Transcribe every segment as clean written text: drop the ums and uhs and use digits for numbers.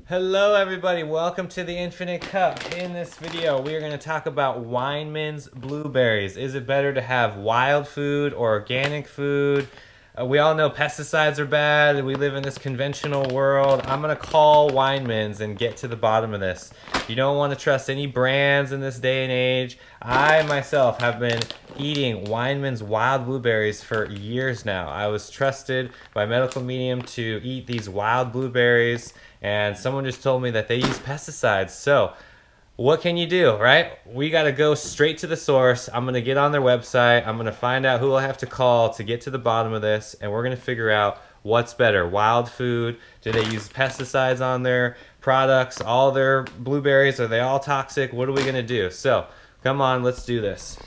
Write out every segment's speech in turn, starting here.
Hello everybody, welcome to the Infinite Cup. In this video, we are going to talk about Wyman'S blueberries. Is it better to have wild food or organic food? We all know pesticides are bad. We live in this conventional world. I'm going to call Wyman'S and get to the bottom of this. You don't want to trust any brands in this day and age. I myself have been eating Wyman'S wild blueberries for years now. I was trusted by medical medium to eat these wild blueberries, and someone just told me that they use pesticides. So what can you do, right? We got to go straight to the source. I'm going to get on their website. I'm going to find out who I have to call to get to the bottom of this, and we're going to figure out what's better. Wild food? Do they use pesticides on their products? All their blueberries, are they all toxic? What are we going to do? So come on, let's do this.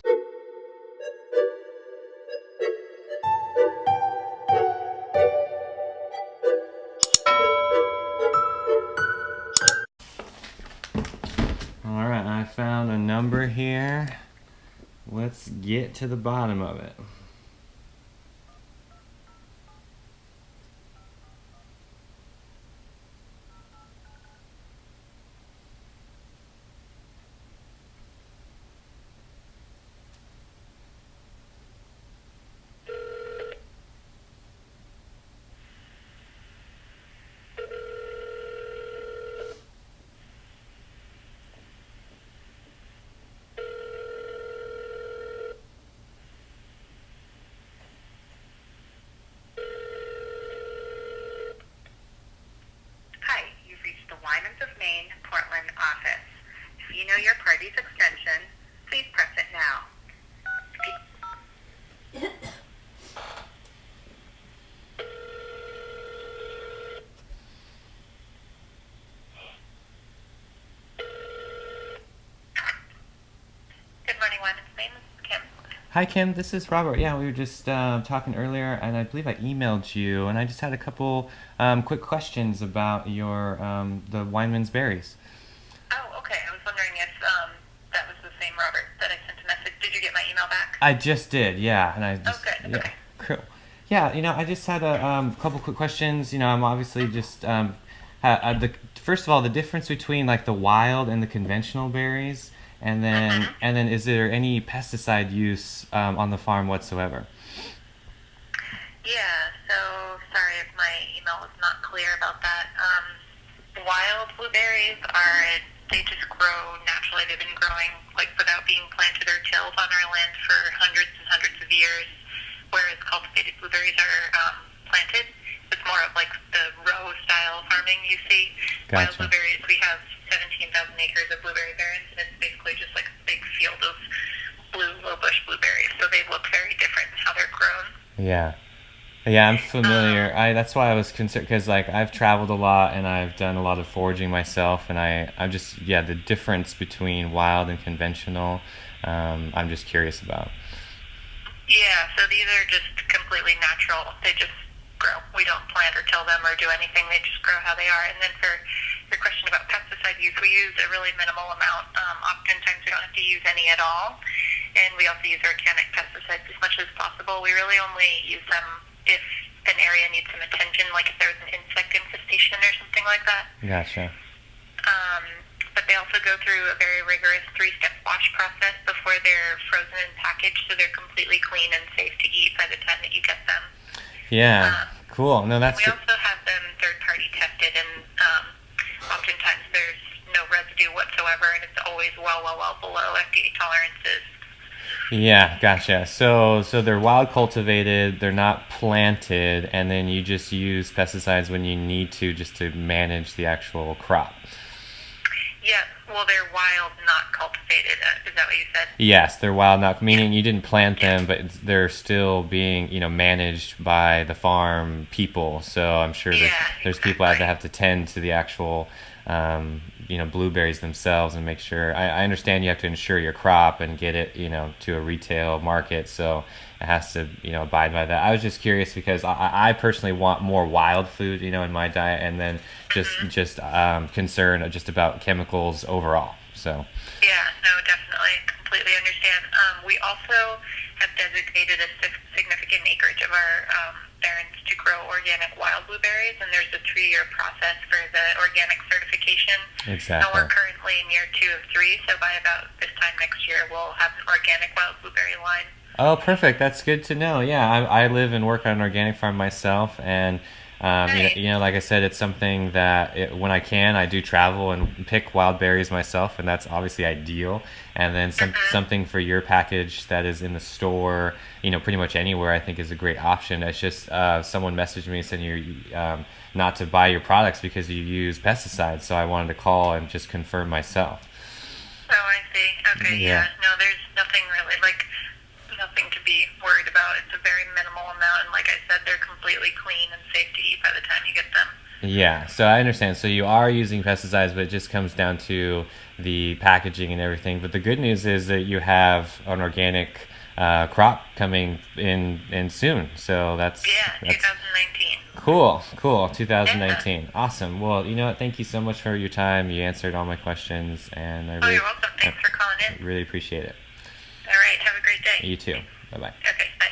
All right, I found a number here. Let's get to the bottom of it. Hi, you've reached the Wyman's of Maine, Portland office. If you know your party's extension, please press it now. Good morning, Wyman's of Maine. This is Kim. Hi Kim, this is Robert. Yeah, we were just talking earlier, and I believe I emailed you, and I just had a couple quick questions about your the Wyman'S berries. Oh, okay. I was wondering if that was the same Robert that I sent a message. Did you get my email back? I just did, yeah, and I just Oh, good. yeah, Okay. cool. Yeah, I just had a couple quick questions. I'm obviously just first of all, the difference between like the wild and the conventional berries, and then is there any pesticide use on the farm whatsoever? Yeah, so sorry if my email was not clear about that. Wild blueberries they just grow naturally. They've been growing like without being planted or tilled on our land for hundreds and hundreds of years, whereas cultivated blueberries are planted. It's more of like the row style farming you see. Wild Gotcha. blueberries, we have 17,000 acres of blueberry barrens, and it's basically just like a big field of blue low bush blueberries. So they look very different in how they're grown. Yeah. Yeah, I'm familiar. That's why I was concerned because like I've traveled a lot and I've done a lot of foraging myself, and I'm just the difference between wild and conventional. I'm just curious about. Yeah, so these are just completely natural. They just grow. We don't plant or till them or do anything. They just grow how they are. And then for your question about pesticide use, we use a really minimal amount. Oftentimes we don't have to use any at all. And we also use organic pesticides as much as possible. We really only use them if an area needs some attention, like if there's an insect infestation or something like that. Gotcha. But they also go through a very rigorous 3-step wash process before they're frozen and packaged, so they're completely clean and safe to eat by the time that you get them. Yeah. Cool. No, that's We also have them third-party tested, and oftentimes there's no residue whatsoever, and it's always well below FDA tolerances. yeah. Gotcha. So they're wild cultivated. They're not planted, and then you just use pesticides when you need to, just to manage the actual crop. Yeah, well, they're wild, not cultivated. Is that what you said? Yes, they're wild, not meaning you didn't plant them, but they're still being, managed by the farm people. So I'm sure there's people that have to tend to the actual, blueberries themselves and make sure. I understand you have to insure your crop and get it, to a retail market. So it has to, abide by that. I was just curious because I personally want more wild food, in my diet, and then just concern just about chemicals overall. So. Yeah, no, definitely, completely understand. We also have designated a significant acreage of our parents to grow organic wild blueberries, and there's a 3-year process for the organic certification. Exactly. And we're currently in year 2 of 3, so by about this time next year, we'll have an organic wild blueberry line. Oh, perfect. That's good to know. Yeah, I live and work on an organic farm myself, and Nice. you know, like I said, it's something that when I can, I do travel and pick wild berries myself, and that's obviously ideal. And then something for your package that is in the store, you know, pretty much anywhere, I think is a great option. It's just someone messaged me saying you're not to buy your products because you use pesticides, so I wanted to call and just confirm myself. Oh, I see. Okay, Yeah. No, there's nothing really, nothing to be worried about. It's a very minimal amount, and like I said, they're completely clean and safe to eat by the time you get them. Yeah, so I understand. So you are using pesticides, but it just comes down to the packaging and everything. But the good news is that you have an organic crop coming in soon. So that's 2019. cool. 2019. Awesome. Well, you know what? Thank you so much for your time. You answered all my questions, and I You're welcome. Thanks for calling in. really appreciate it. All right, have a great day. You too. Bye-bye. Okay, bye.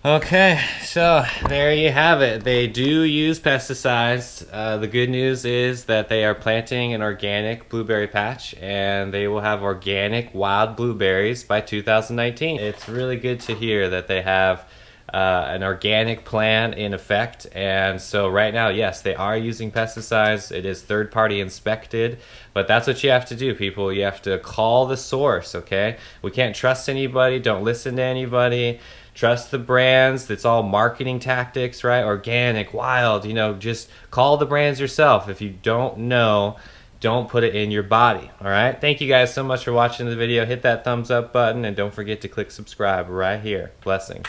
Okay, so there you have it. They do use pesticides. The good news is that they are planting an organic blueberry patch, and they will have organic wild blueberries by 2019. It's really good to hear that they have an organic plan in effect. And so right now, yes, they are using pesticides. It is third-party inspected, but that's what you have to do, people. You have to call the source, okay? We can't trust anybody. Don't listen to anybody. Trust the brands. It's all marketing tactics, right? Organic, wild, you know, just call the brands yourself. If you don't know, don't put it in your body, all right? Thank you guys so much for watching the video. Hit that thumbs up button, and don't forget to click subscribe right here. Blessings.